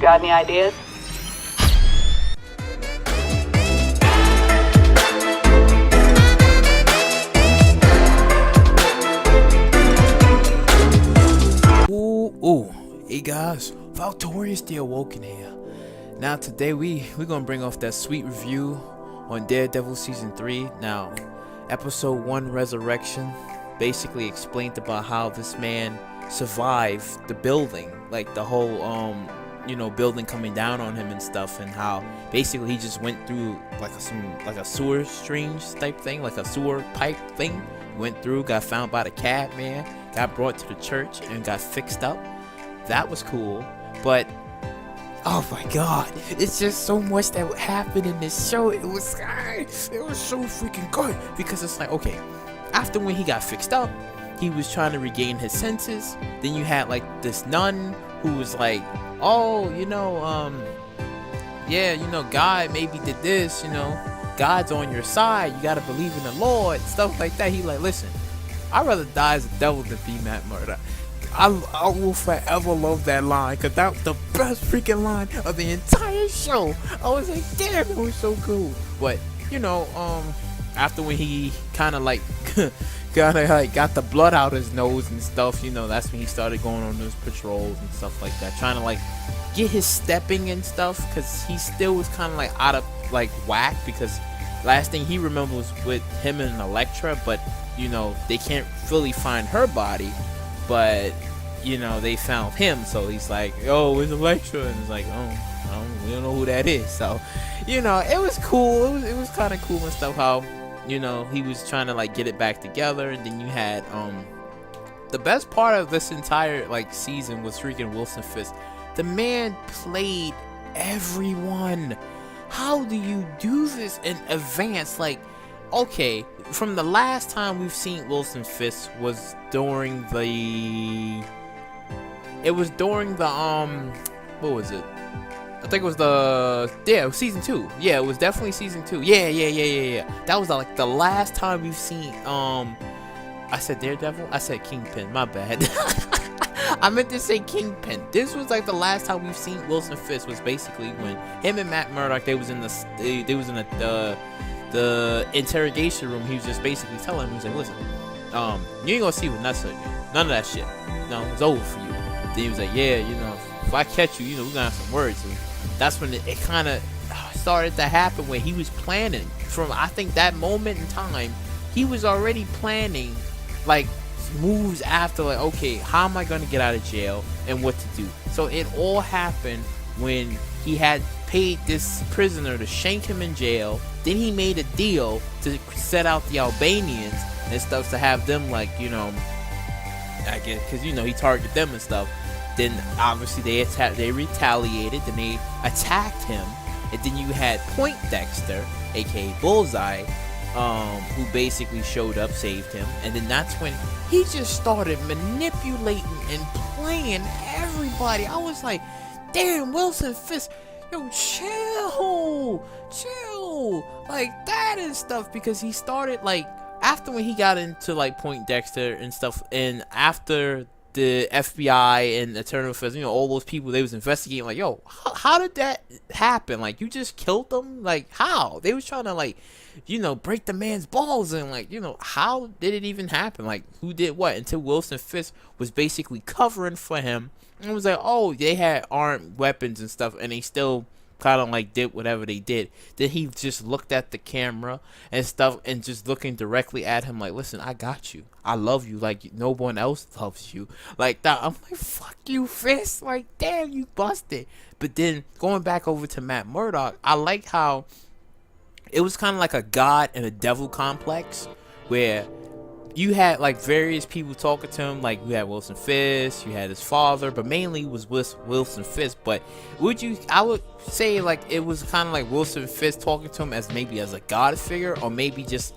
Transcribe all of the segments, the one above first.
Got any ideas? Ooh, hey guys, VALTORIOUS the Awoken here. Now today we're gonna bring off that sweet review on Daredevil season 3. Now, episode 1 Resurrection basically explained about how this man survived the building, like the whole building coming down on him and stuff, and how basically he just went through like a sewer stream type thing, like a sewer pipe thing. Went through, got found by the cat man, got brought to the church and got fixed up. That was cool, but oh my god, it's just so much that happened in this show. It was so freaking good, because it's like, okay, after when he got fixed up, he was trying to regain his senses. Then you had like this nun who was like, oh, God maybe did this, God's on your side, you gotta believe in the Lord, stuff like that. He like, listen, I'd rather die as a devil than be Matt Murdock. I will forever love that line, because that was the best freaking line of the entire show. I was like, damn, it was so cool. But after when he kind of like got the blood out his nose and stuff, that's when he started going on those patrols and stuff like that, trying to like get his stepping and stuff, because he still was kind of like out of like whack, because last thing he remembered was with him and Elektra, but they can't really find her body, but they found him. So he's like, oh, where's Elektra? And it's like, we don't know who that is. So it was cool. It was kind of cool and stuff how he was trying to like get it back together. And then you had the best part of this entire like season was freaking Wilson Fisk. The man played everyone. How do you do this in advance? Like, okay, from the last time we've seen Wilson Fisk was during the what was it? I think it was season 2. Yeah, it was definitely season 2. Yeah. That was like the last time we've seen I said Daredevil? I said Kingpin, my bad. I meant to say Kingpin. This was like the last time we've seen Wilson Fisk, was basically when him and Matt Murdock, they was in the interrogation room. He was just basically telling him, he was like, listen, you ain't gonna see what nuts again. None of that shit. No, it's over for you. Then he was like, yeah, if I catch you, we're gonna have some words. And that's when it kind of started to happen, when he was planning. From, I think, that moment in time, he was already planning like moves after, like, okay, how am I gonna get out of jail and what to do. So it all happened when he had paid this prisoner to shank him in jail. Then he made a deal to set out the Albanians and stuff, to have them like, I guess, because he targeted them and stuff. Then obviously they retaliated, then they attacked him, and then you had Point Dexter, aka Bullseye, who basically showed up, saved him, and then that's when he just started manipulating and playing everybody. I was like, damn, Wilson Fisk, yo, chill, like that and stuff, because he started like, after when he got into like Point Dexter and stuff, and after the FBI and Eternal Affairs, all those people they was investigating, like, yo, how did that happen? Like, you just killed them? Like, how? They was trying to like, break the man's balls, and like, how did it even happen? Like, who did what? Until Wilson Fisk was basically covering for him, and was like, oh, they had armed weapons and stuff, and they still kind of like did whatever they did. Then he just looked at the camera and stuff, and just looking directly at him like, listen, I got you, I love you like no one else loves you, like that. I'm like, fuck you, Fisk, like, damn, you busted. But then going back over to Matt Murdock, I like how it was kind of like a god and a devil complex, where you had like various people talking to him. Like, you had Wilson Fisk, you had his father, but mainly it was Wilson Fisk. But I would say like it was kind of like Wilson Fisk talking to him as maybe as a god figure, or maybe just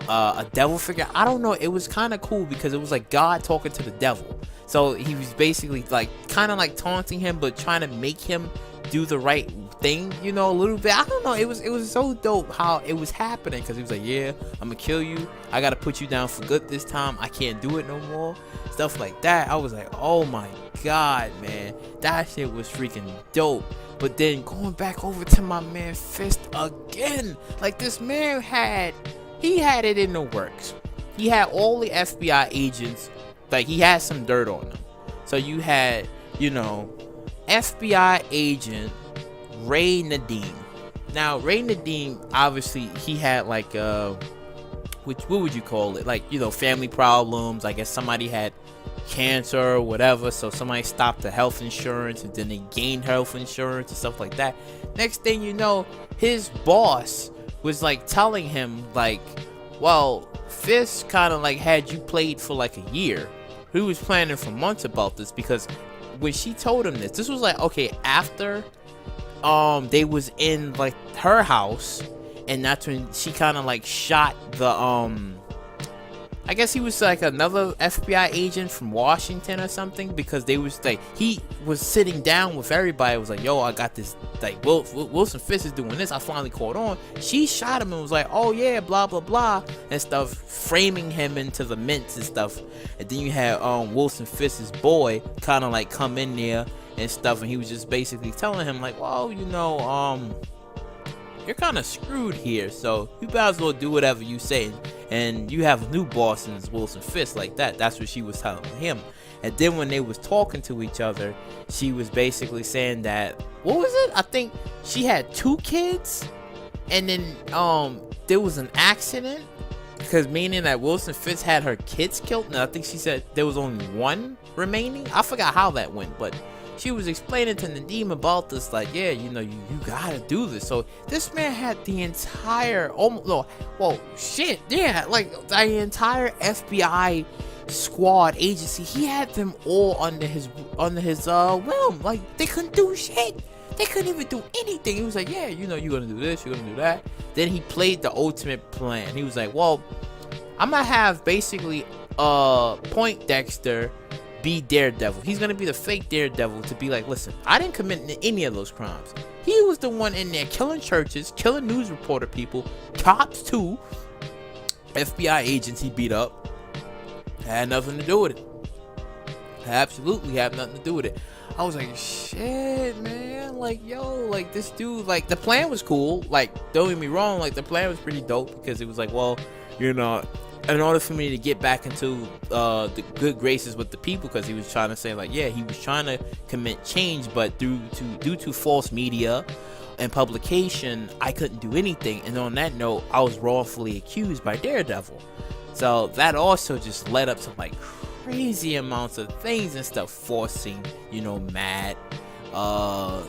a devil figure. I don't know. It was kind of cool because it was like God talking to the devil. So he was basically like kind of like taunting him, but trying to make him do the right thing, you know, a little bit. I don't know. It was so dope how it was happening, because he was like, yeah, I'm gonna kill you. I gotta put you down for good this time. I can't do it no more. Stuff like that. I was like, oh my god, man, that shit was freaking dope. But then going back over to my man Fist again, like this man had it in the works. He had all the FBI agents, like he had some dirt on them. So you had, you know, FBI agent Ray Nadeem. Now Ray Nadeem, obviously he had like what would you call it, like, you know, family problems. I guess somebody had cancer or whatever, so somebody stopped the health insurance, and then they gained health insurance and stuff like that. Next thing you know, his boss was like telling him like, well, Fist kind of like had you played for like a year. He was planning for months about this, because when she told him this was like, okay, after they was in like her house, and that's when she kind of like shot the I guess he was like another FBI agent from Washington or something, because they was like, he was sitting down with everybody. It was like, yo, I got this, like, Wilson Fisk is doing this. I finally caught on. She shot him and was like, oh yeah, blah blah blah and stuff, framing him into the mints and stuff. And then you had Wilson Fisk's boy kind of like come in there and stuff, and he was just basically telling him like, well, you know, you're kind of screwed here, so you might as well do whatever you say, and you have a new boss, and it's Wilson Fisk, like that. That's what she was telling him. And then when they was talking to each other, she was basically saying that, what was it? I think she had 2 kids, and then there was an accident, because meaning that Wilson Fisk had her kids killed, and I think she said there was only 1 remaining. I forgot how that went, but she was explaining to Nadeem about this, like, yeah, you know, you gotta do this. So this man had the entire, like the entire FBI squad agency. He had them all under his realm. Like, they couldn't do shit. They couldn't even do anything. He was like, yeah, you know, you're gonna do this, you're gonna do that. Then he played the ultimate plan. He was like, well, I'm gonna have basically Poindexter be Daredevil. He's gonna be the fake Daredevil to be like, listen, I didn't commit any of those crimes. He was the one in there killing churches, killing news reporter people, cops too, FBI agents he beat up. Had nothing to do with it. Absolutely had nothing to do with it. I was like, shit, man, like, yo, like, this dude, like, the plan was cool. Like, don't get me wrong, like, the plan was pretty dope, because it was like, well, you know, in order for me to get back into the good graces with the people, because he was trying to say, like, yeah, he was trying to commit change, but due to false media and publication, I couldn't do anything. And on that note, I was wrongfully accused by Daredevil. So that also just led up to like crazy amounts of things and stuff, forcing, you know, Matt,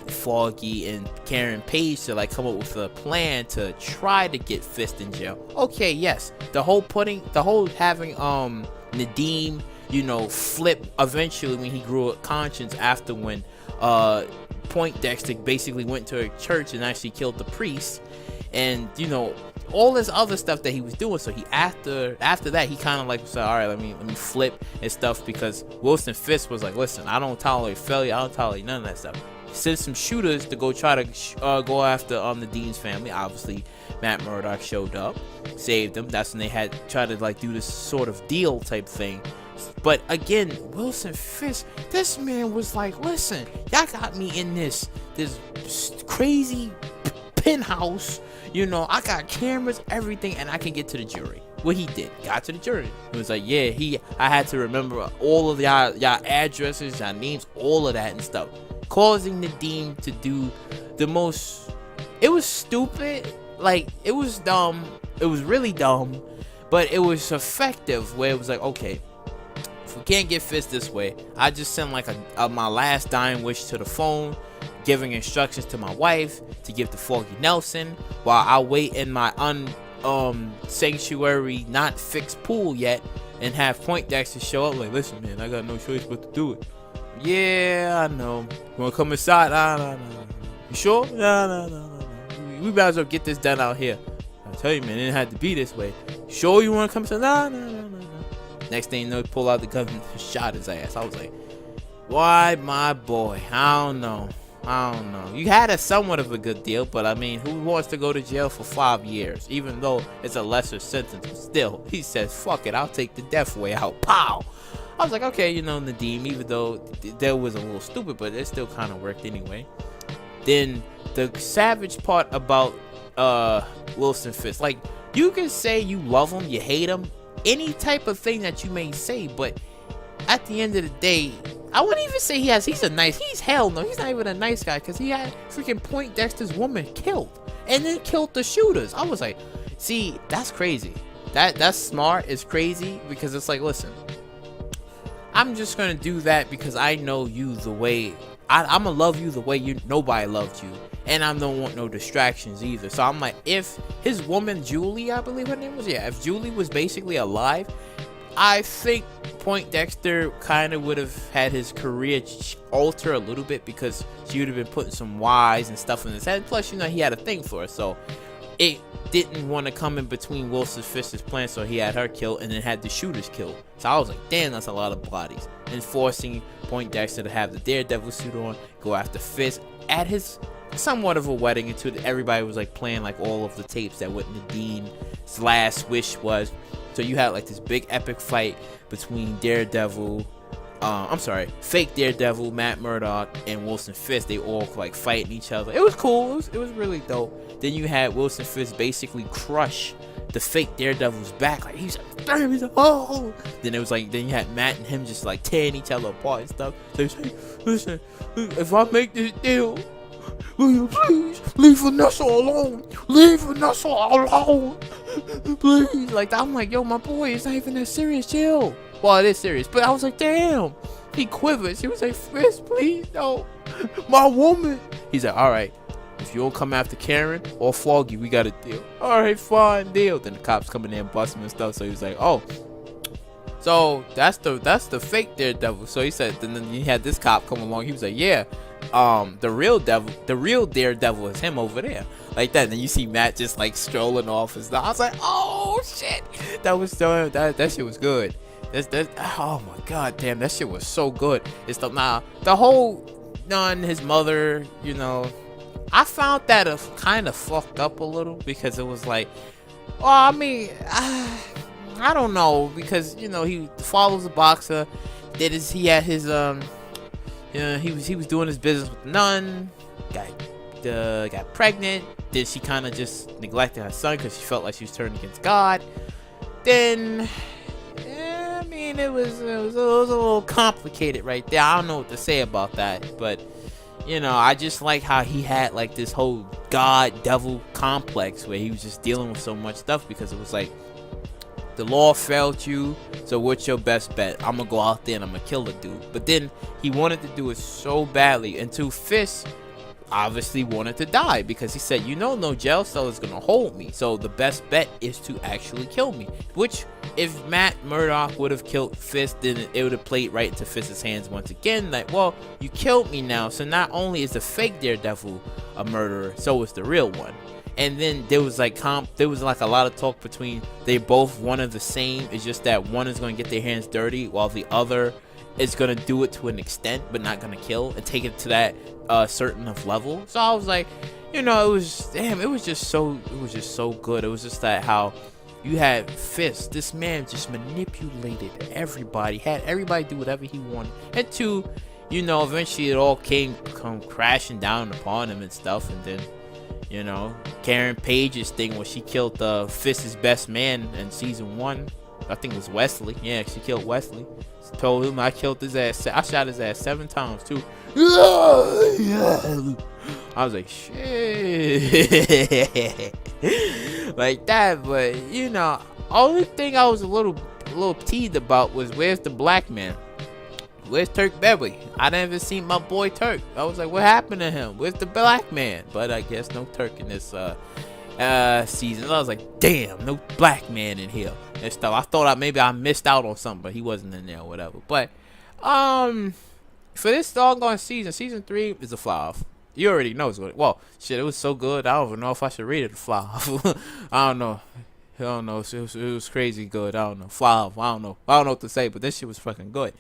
Foggy, and Karen Page to like come up with a plan to try to get Fist in jail. Okay, yes, the whole having Nadeem, you know, flip eventually when he grew a conscience after when Poindexter basically went to a church and actually killed the priest, and you know, all this other stuff that he was doing. So he after that, he kind of like said, all right, let me flip and stuff, because Wilson Fisk was like, listen, I don't tolerate failure, I don't tolerate none of that stuff. Sent some shooters to go try to go after the Dean's family. Obviously Matt Murdock showed up, saved them. That's when they had tried to like do this sort of deal type thing. But again, Wilson Fisk, this man was like, listen, y'all got me in this crazy penthouse, you know, I got cameras, everything, and I can get to the jury. What he did, got to the jury. It was like, yeah, I had to remember all of y'all addresses, y'all names, all of that and stuff, causing Nadeem to do the most. It was stupid, like, it was dumb, it was really dumb, but it was effective, where it was like, okay, if we can't get Fist this way, I just send like my last dying wish to the phone, giving instructions to my wife to give to Foggy Nelson, while I wait in my sanctuary not fixed pool yet, and have Poindexter show up like, listen, man, I got no choice but to do it. Yeah, I know. You wanna come inside? No. You sure? No. We might as well get this done out here. I tell you, man, it didn't have to be this way. You sure you wanna come inside? No. Next thing you know, he pulled out the gun and shot his ass. I was like, why, my boy? I don't know. I don't know. You had a somewhat of a good deal, but I mean, who wants to go to jail for 5 years? Even though it's a lesser sentence, but still, he says, fuck it, I'll take the death way out. Pow! I was like, okay, you know, Nadeem, even though that was a little stupid, but it still kind of worked anyway. Then the savage part about Wilson Fisk, like, you can say you love him, you hate him, any type of thing that you may say, but at the end of the day, I wouldn't even say he's hell no, he's not even a nice guy, because he had freaking Poindexter's woman killed, and then killed the shooters. I was like, see, that's crazy. That's smart, it's crazy, because it's like, listen, I'm just gonna do that because I know you the way, I'm gonna love you the way nobody loved you, and I don't want no distractions either. So I'm like, if his woman Julie, I believe her name was, yeah, if Julie was basically alive, I think Poindexter kind of would have had his career alter a little bit, because she would have been putting some Y's and stuff in his head. Plus, you know, he had a thing for her, so it didn't want to come in between Wilson Fisk's plan, so he had her killed and then had the shooters killed. So I was like, damn, that's a lot of bodies. And forcing Poindexter to have the Daredevil suit on, go after Fisk at his somewhat of a wedding, until everybody was like playing like all of the tapes that what Nadine's last wish was. So you had like this big epic fight between fake Daredevil, Matt Murdock, and Wilson Fisk. They all like fighting each other. It was cool. It was really dope. Then you had Wilson Fisk basically crush the fake Daredevil's back. Like he's like, damn, he's like, oh. Then it was like, then you had Matt and him just like tearing each other apart and stuff. So he's like, listen, if I make this deal, will you please leave Vanessa alone? Leave Vanessa alone, please. Like, I'm like, yo, my boy, it's not even that serious. Chill. Well, it is serious, but I was like, damn. He quivered. He was like, Fisk, please, no, my woman. He's like, all right, if you don't come after Karen or Foggy, we got a deal. All right, fine, deal. Then the cops come in there and bust him and stuff. So he was like, oh, so that's the fake Daredevil. So he said, then he had this cop come along. He was like, yeah, the real Daredevil is him over there, like that. And then you see Matt just like strolling off and stuff. I was like, oh shit, that shit was good. Oh my god, damn, that shit was so good. It's the whole nun, his mother, you know, I found that kind of fucked up a little, because it was like, well, I mean, I don't know, because, you know, he follows a boxer. He had his you know, he was doing his business with the nun, got pregnant. Then she kind of just neglected her son because she felt like she was turning against God. Then, I mean, it was a little complicated right there. I don't know what to say about that, but you know, I just like how he had like this whole God devil complex where he was just dealing with so much stuff, because it was like, the law failed you, so what's your best bet? I'm gonna go out there and I'm gonna kill the dude. But then he wanted to do it so badly, until Fisk obviously wanted to die, because he said, you know, no jail cell is gonna hold me, so the best bet is to actually kill me. Which, if Matt Murdock would have killed Fisk, then it would have played right into Fisk's hands once again. Like, well, you killed me now, so not only is the fake Daredevil a murderer, so is the real one. And then there was like a lot of talk between, they both one of the same. It's just that one is going to get their hands dirty, while the other is going to do it to an extent, but not going to kill, and take it to that certain of level. So I was like, you know, it was just so good. It was just that how you had Fisk, this man just manipulated everybody, had everybody do whatever he wanted, and two, you know, eventually it all come crashing down upon him and stuff. And then, you know, Karen Page's thing where she killed Fisk's best man in season 1. I think it was Wesley. Yeah, she killed Wesley. She told him, I killed his ass. I shot his ass 7 times too. I was like, shit. Like that. But, you know, only thing I was a little teased about was, where's the black man? Where's Turk Beverly? I didn't even see my boy Turk. I was like, what happened to him? Where's the black man? But I guess no Turk in this season. I was like, damn, no black man in here and stuff. I thought maybe I missed out on something, but he wasn't in there or whatever. But for this doggone season 3 is a fly off. You already know it's good. Well, shit, it was so good. I don't even know if I should rate it a fly off. I don't know. It was crazy good. I don't know. Fly off. I don't know what to say, but this shit was fucking good.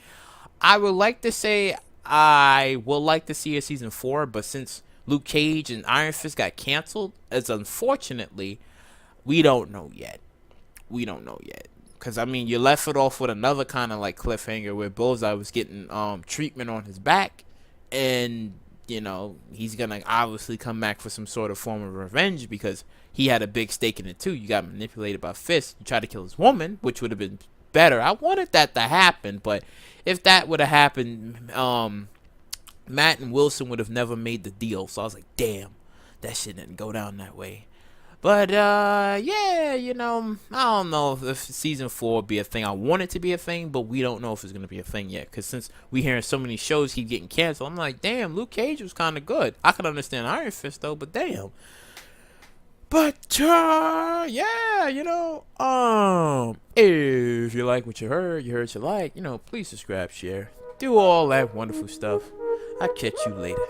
I would like to say I would like to see a season 4, but since Luke Cage and Iron Fist got canceled, as unfortunately, we don't know yet. We don't know yet. Because, I mean, you left it off with another kind of, like, cliffhanger where Bullseye was getting treatment on his back. And, you know, he's going to obviously come back for some sort of form of revenge because he had a big stake in it, too. You got manipulated by Fist. You tried to kill his woman, which would have been better. I wanted that to happen, but if that would have happened, Matt and Wilson would have never made the deal. So I was like, damn, that shit didn't go down that way. But, yeah, you know, I don't know if season 4 will be a thing. I want it to be a thing, but we don't know if it's going to be a thing yet. Because since we hearing so many shows keep getting canceled, I'm like, damn, Luke Cage was kind of good. I can understand Iron Fist, though, but damn. But, yeah, you know, if you like what you heard what you like, you know, please subscribe, share, do all that wonderful stuff. I'll catch you later.